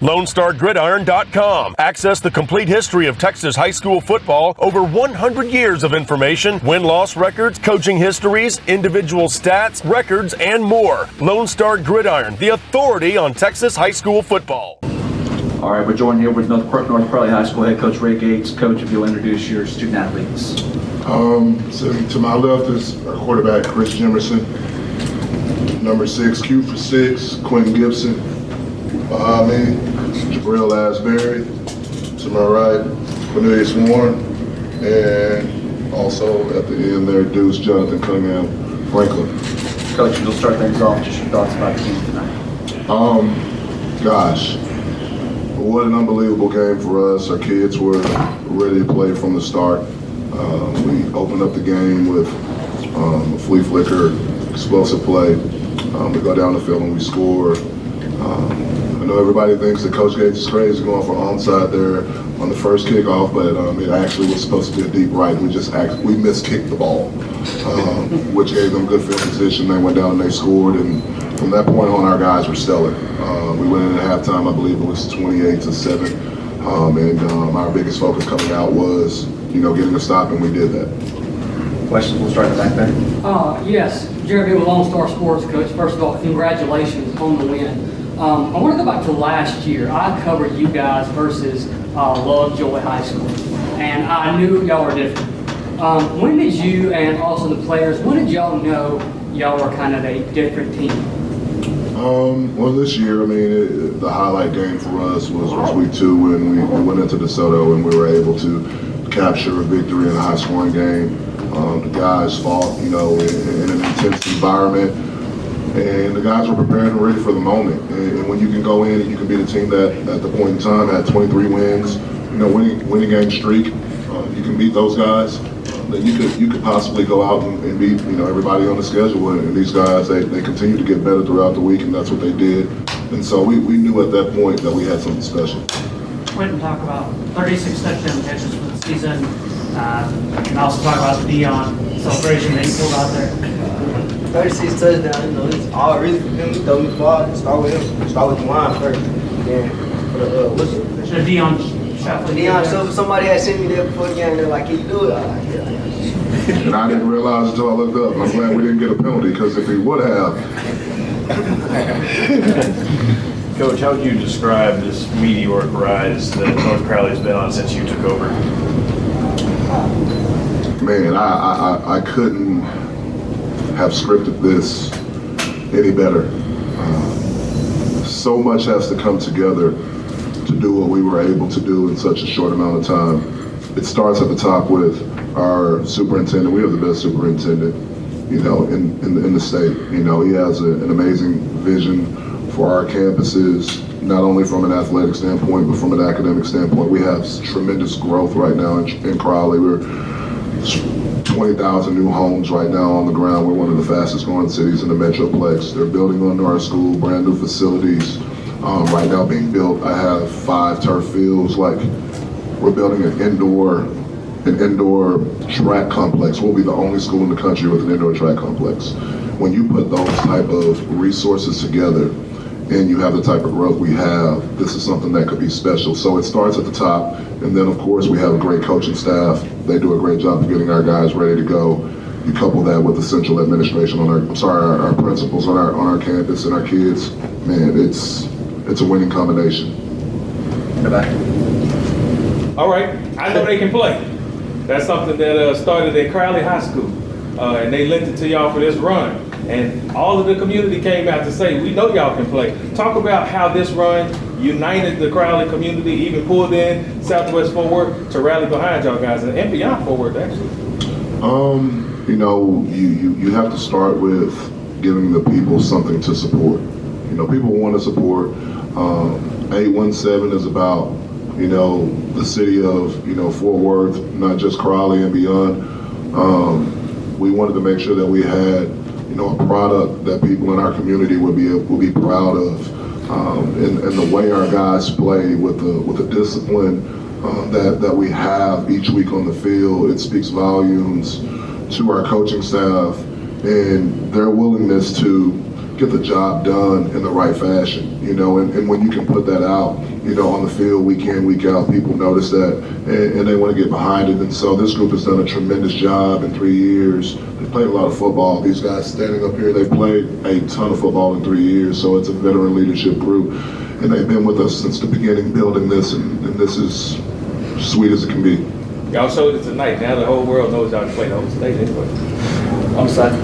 LoneStarGridiron.com. Access the complete history of Texas high school football, over 100 years of information, win-loss records, coaching histories, individual stats, records, and more. Lone Star Gridiron, the authority on Texas high school football. All right, we're joined here with North Crowley High School head coach Ray Gates. Coach, if you'll introduce your student athletes. So to my left is our quarterback, Chris Jimerson. Number 6, Q for 6, Quentin Gibson. Behind me, Jabril Asbury. To my right, Cornelius Warren. And also at the end there, Deuce Jonathan Cunningham Franklin. Coach, you'll start things off. Just your thoughts about the game tonight. Gosh, what an unbelievable game for us. Our kids were ready to play from the start. We opened up the game with a flea flicker, explosive play. We go down the field and we score. I know everybody thinks that Coach Gates is crazy going for onside there on the first kickoff, but it actually was supposed to be a deep right. We miskicked the ball, which gave them good field position. They went down and they scored, and from that point on, our guys were stellar. We went in at halftime, I believe it was 28-7, and our biggest focus coming out was, getting a stop, and we did that. Questions? We'll start back there. Yes, Jeremy with Lone Star Sports, Coach. First of all, congratulations on the win. I want to go back to last year. I covered you guys versus Lovejoy High School, and I knew y'all were different. When did you and also the players, when did y'all know y'all were kind of a different team? Well, this year, the highlight game for us was week 2 when we went into DeSoto and we were able to capture a victory in a high-scoring game. The guys fought, in an intense environment, and the guys were prepared and ready for the moment. And when you can go in and you can beat a team that, at the point in time, had 23 wins, winning game streak, you can beat those guys. Then you could possibly go out and beat everybody on the schedule, and these guys they continue to get better throughout the week, and that's what they did. And so we knew at that point that we had something special. Quentin, talk about 36 touchdown catches for the season, and also talk about the Dion celebration that you pulled out there. 36 touchdowns, it's all really for him. He throw me the ball, start with him, start with the line first. Then for the Dion shuffle. Dion, so somebody had sent me there before the game, they're like, can you do it? I'm like, yeah. And I didn't realize until I looked up. I'm glad we didn't get a penalty, because if he would have. Coach, how would you describe this meteoric rise that North Crowley's been on since you took over? Man, I couldn't have scripted this any better. So much has to come together to do what we were able to do in such a short amount of time. It starts at the top with our superintendent. We have the best superintendent, in the state. He has an amazing vision for our campuses, not only from an athletic standpoint, but from an academic standpoint. We have tremendous growth right now in Crowley. We're 20,000 new homes right now on the ground. We're one of the fastest growing cities in the Metroplex. They're building onto our school, brand new facilities right now being built. I have 5 turf fields. We're building an indoor track complex. We'll be the only school in the country with an indoor track complex. When you put those type of resources together and you have the type of growth we have, this is something that could be special. So it starts at the top, and then of course we have a great coaching staff. They do a great job of getting our guys ready to go. You couple that with the central administration our principals on our campus and our kids. Man, it's a winning combination. All right, I know they can play. That's something that started at Crowley High School, and they lent it to y'all for this run. And all of the community came out to say, we know y'all can play. Talk about how this run united the Crowley community, even pulled in Southwest Fort Worth to rally behind y'all guys, and beyond Fort Worth, actually. You have to start with giving the people something to support. People want to support. 817 is about the city of, Fort Worth, not just Crowley and beyond. We wanted to make sure that we had, a product that people in our community would be proud of. And the way our guys play with the discipline that we have each week on the field, it speaks volumes to our coaching staff and their willingness to get the job done in the right fashion, and when you can put that out, on the field week in, week out, people notice that and they want to get behind it. And so this group has done a tremendous job in 3 years. They played a lot of football. These guys standing up here, they played a ton of football in 3 years, so it's a veteran leadership group. And they've been with us since the beginning building this, and this is sweet as it can be. Y'all showed it tonight. Now the whole world knows y'all can play the whole state anyway. I'm sorry.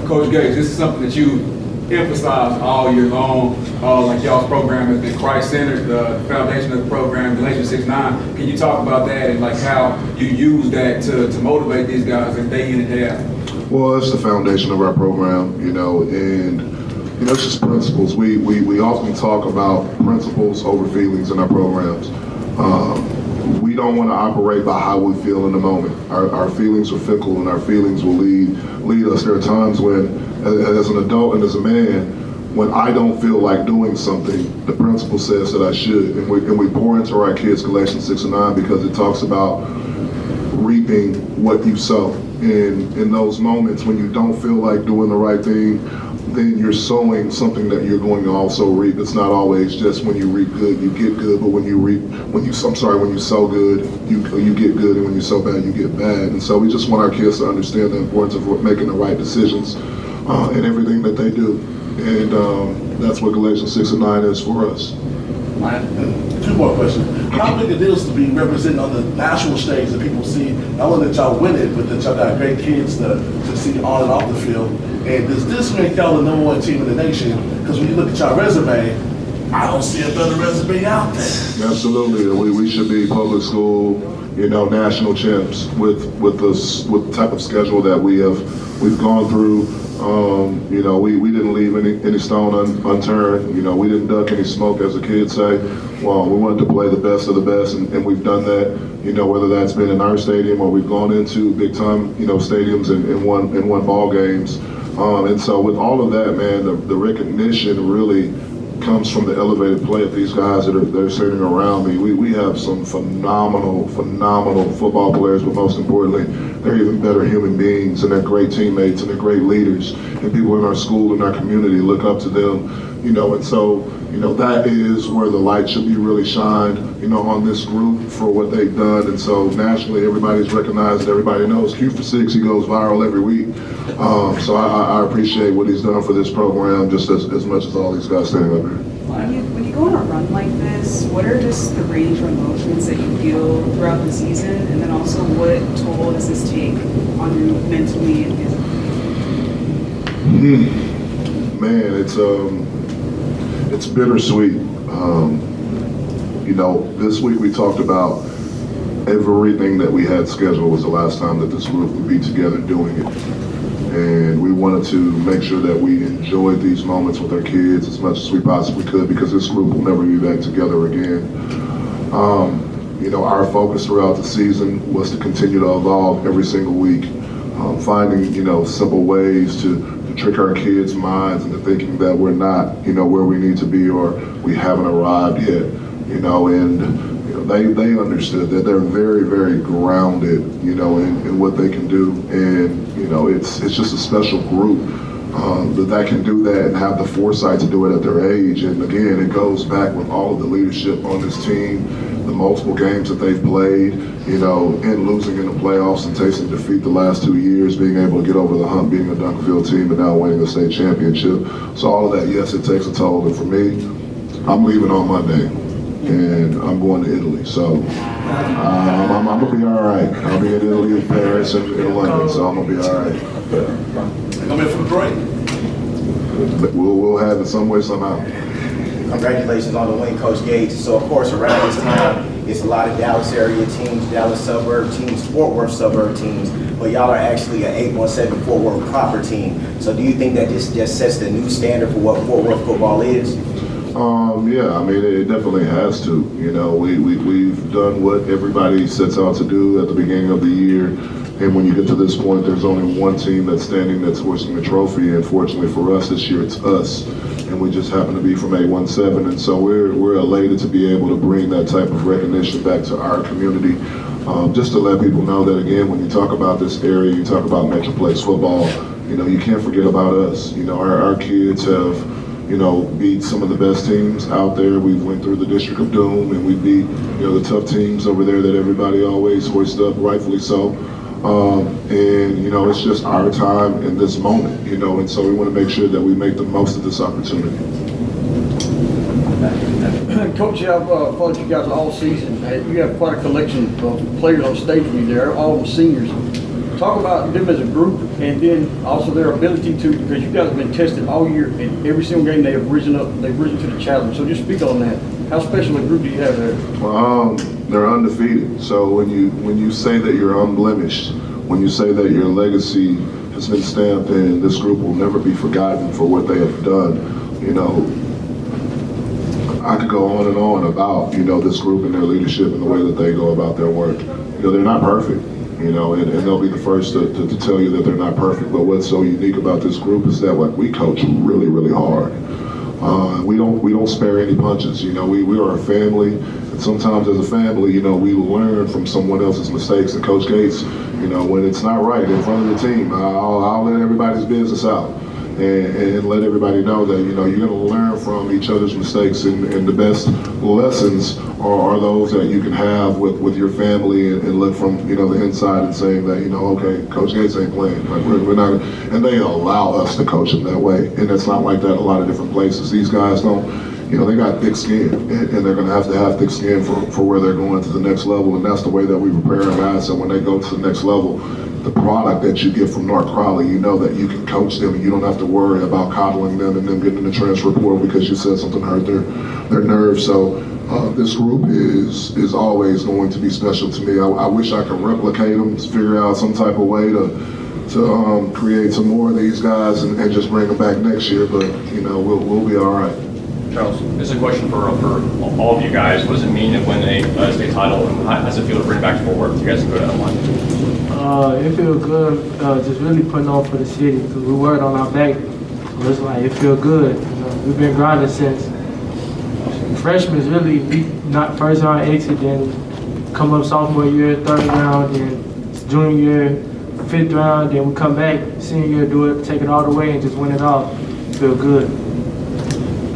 Coach Gates, this is something that you emphasize all year long. Like y'all's program has been Christ-centered, the foundation of the program, Galatians 6:9. Can you talk about that and like how you use that to motivate these guys and day in and day out? Well, it's the foundation of our program, and it's just principles. We often talk about principles over feelings in our programs. We don't want to operate by how we feel in the moment. Our feelings are fickle, and our feelings will lead us. There are times when, as an adult and as a man, when I don't feel like doing something, the principle says that I should. And we pour into our kids Galatians 6:9 because it talks about reaping what you sow. And in those moments when you don't feel like doing the right thing, then you're sowing something that you're going to also reap. It's not always just when you reap good, you get good, but when you sow good, you get good, and when you sow bad, you get bad. And so we just want our kids to understand the importance of making the right decisions in everything that they do. And that's what Galatians 6:9 is for us. Two more questions. How big a deal is to be represented on the national stage that people see, not only that y'all win it, but that y'all got great kids to see on and off the field? And does this make y'all the #1 team in the nation? Because when you look at y'all resume, I don't see a better resume out there. Absolutely. We should be public school, national champs with the type of schedule that we've gone through. We didn't leave any stone unturned. We didn't duck any smoke, as the kids say. Well, we wanted to play the best of the best, and we've done that. Whether that's been in our stadium or we've gone into big time, stadiums and won ball games. And so with all of that, man, the recognition really comes from the elevated play of these guys that are sitting around me. We have some phenomenal football players, but most importantly, they're even better human beings, and they're great teammates, and they're great leaders. And people in our school and our community look up to them, and so, that is where the light should be really shined, on this group for what they've done. And so nationally, everybody's recognized, everybody knows Q for 6, he goes viral every week. So I appreciate what he's done for this program just as much as all these guys standing up here. When you go on a run like this, what are just the range of emotions that you feel throughout the season? And then also, what toll does this take on you mentally and physically? Man, it's bittersweet. This week we talked about everything that we had scheduled was the last time that this group would be together doing it. And we wanted to make sure that we enjoyed these moments with our kids as much as we possibly could, because this group will never be back together again. Our focus throughout the season was to continue to evolve every single week, finding, simple ways to trick our kids' minds into thinking that we're not, where we need to be, or we haven't arrived yet, and they understood that they're very, very grounded, in what they can do. And, it's just a special group that can do that and have the foresight to do it at their age. And again, it goes back with all of the leadership on this team, the multiple games that they've played, and losing in the playoffs and tasting defeat the last 2 years, being able to get over the hump, being a Duncanville team, and now winning the state championship. So all of that, yes, it takes a toll. And for me, I'm leaving on Monday, and I'm going to Italy. So I'm going to be all right. I'll be in Italy, in Paris, and in London, so I'm going to be all right. I'm in for the break. We'll have it some way, somehow. Congratulations on the win, Coach Gates. So, of course, around this time, it's a lot of Dallas area teams, Dallas suburb teams, Fort Worth suburb teams, but y'all are actually an 817 Fort Worth proper team. So do you think that this just sets the new standard for what Fort Worth football is? Yeah, it definitely has to. We've done what everybody sets out to do at the beginning of the year, And when you get to this point, there's only one team that's standing that's hoisting the trophy. And fortunately for us this year, it's us. And we just happen to be from 817. And so we're elated to be able to bring that type of recognition back to our community. Just to let people know that, again, when you talk about this area, you talk about Metroplex football, you know, you can't forget about us. You know, our kids have, you know, beat some of the best teams out there. We went through the District of Doom, and we beat, you know, the tough teams over there that everybody always hoists up, rightfully so. And, you know, it's just our time in this moment, you know, and so we want to make sure that we make the most of this opportunity. Coach, I've followed you guys all season. You have quite a collection of players on stage with you there, all of them seniors. Talk about them as a group, and then also their ability to, because you guys have been tested all year, and every single game they have risen to the challenge. So just speak on that. How special a group do you have there? Well, they're undefeated. So when you say that you're unblemished, when you say that your legacy has been stamped, and this group will never be forgotten for what they have done, you know, I could go on and on about, you know, this group and their leadership and the way that they go about their work. You know, they're not perfect, you know, and they'll be the first to tell you that they're not perfect. But what's so unique about this group is that, like, we coach really, really hard. We don't spare any punches. You know, we are a family, and sometimes as a family, you know, we learn from someone else's mistakes. And Coach Gates, you know, when it's not right in front of the team, I'll let everybody's business out. And let everybody know that, you know, you're going to learn from each other's mistakes, and the best lessons are those that you can have with your family, and look from, you know, the inside and saying that, you know, okay, Coach Gates ain't playing. Like, we're not, and they allow us to coach them that way. And it's not like that a lot of different places. These guys don't, you know, they got thick skin, and they're going to have thick skin for where they're going to the next level. And that's the way that we prepare our guys, so when they go to the next level, the product that you get from North Crowley, you know that you can coach them, and you don't have to worry about coddling them and them getting in the transfer portal because you said something hurt their nerves. So this group is always going to be special to me. I wish I could replicate them, figure out some type of way to create some more of these guys and just bring them back next year. But, you know, we'll be all right. Charles, this is a question for all of you guys. What does it mean to win a state title, and how does it feel to bring it back to Fort Worth? You guys can go down one. It feels good, just really putting on for the city, because we worked on our back. So it's like, it feels good. You know, we've been grinding since freshmen, really not first round exit, then come up sophomore year, third round, then junior year, fifth round, then we come back, senior year, do it, take it all the way and just win it all. It feels good.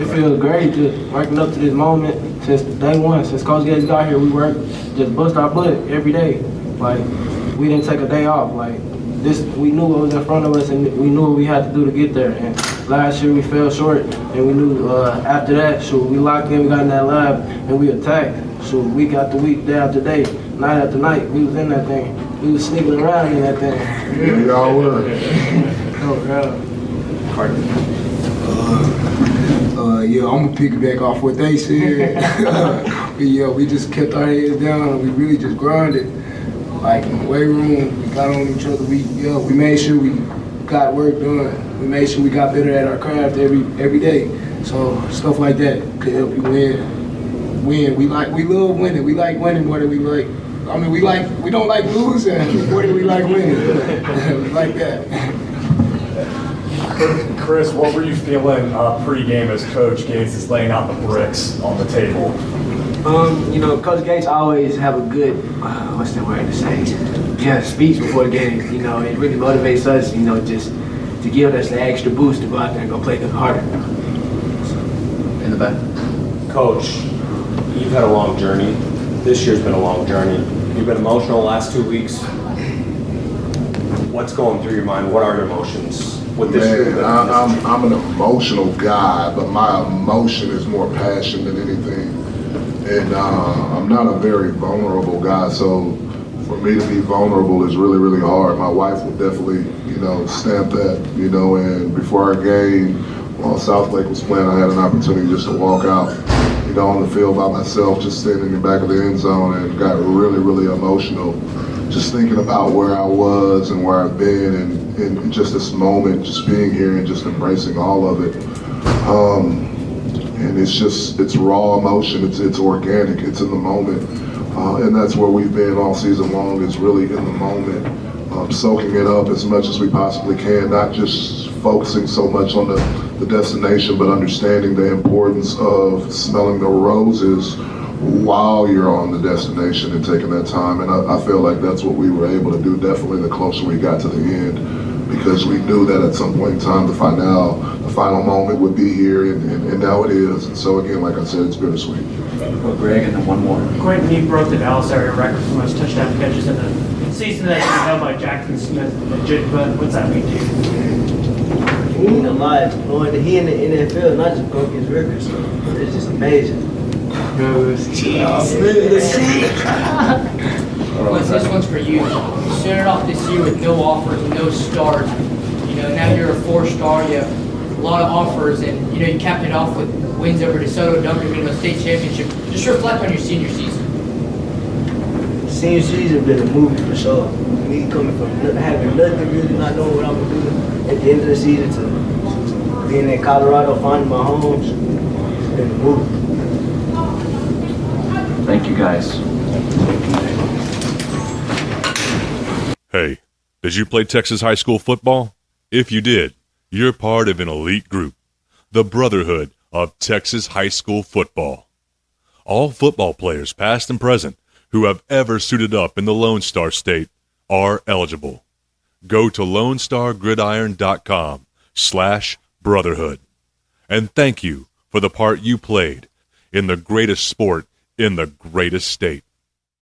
It feels great just working up to this moment since day one. Since Coach Gates got here, we worked, just bust our butt every day. Like, we didn't take a day off. Like, this, we knew what was in front of us, and we knew what we had to do to get there. And last year we fell short, and we knew after that, so we locked in, we got in that lab, and we attacked. So week after week, day after day, night after night, we was in that thing. We was sneaking around in that thing. Yeah, y'all were. Oh, God. Yeah, I'm gonna piggyback off what they said. Yeah, we just kept our heads down, and we really just grinded. Like in the weight room, we got on each other. We made sure we got work done. We made sure we got better at our craft every day. So stuff like that could help you win. We love winning. We like winning more than we like. I mean, we don't like losing more than we like winning. We like that. Chris, what were you feeling pre-game as Coach Gates is laying out the bricks on the table? You know, Coach Gates always have a good, what's the word to say? Yeah, speech before the game. You know, it really motivates us, you know, just to give us the extra boost to go out there and go play harder. In the back. Coach, you've had a long journey. This year's been a long journey. You've been emotional the last 2 weeks. What's going through your mind? What are your emotions with this year? I'm an emotional guy, but my emotion is more passion than anything. And I'm not a very vulnerable guy, so for me to be vulnerable is really, really hard. My wife will definitely, you know, stamp that, you know, and before our game, while Southlake was playing, I had an opportunity just to walk out, you know, on the field by myself, just standing in the back of the end zone, and got really, really emotional, just thinking about where I was and where I've been, and just this moment, just being here and just embracing all of it. And it's raw emotion, it's organic, it's in the moment. And that's where we've been all season long, is really in the moment. soaking it up as much as we possibly can, not just focusing so much on the destination, but understanding the importance of smelling the roses while you're on the destination and taking that time. And I feel like that's what we were able to do, definitely the closer we got to the end, because we knew that at some point in time the final moment would be here, and now it is. And so again, like I said, it's bittersweet. Well, Greg, and then one more. Quentin, you broke the Dallas area record for most touchdown catches in the season that you held by Jackson Smith. What's that mean to you? He mean a lot. Knowing that he in the NFL, not just broke his record, so it's just amazing. This one's for you. You started off this year with no offers, no stars. Now you're a 4-star. You have a lot of offers, and you capped it off with wins over DeSoto, Duncan, state championship. Just reflect on your senior season. Senior season been a movie for sure. Me coming from having nothing, really not knowing what I'm gonna do at the end of the season to being in Colorado, finding my home. It's been a movie. Thank you, guys. Hey, did you play Texas high school football? If you did, you're part of an elite group, the Brotherhood of Texas high school football. All football players, past and present, who have ever suited up in the Lone Star State are eligible. Go to LoneStarGridiron.com/Brotherhood. And thank you for the part you played in the greatest sport in the greatest state.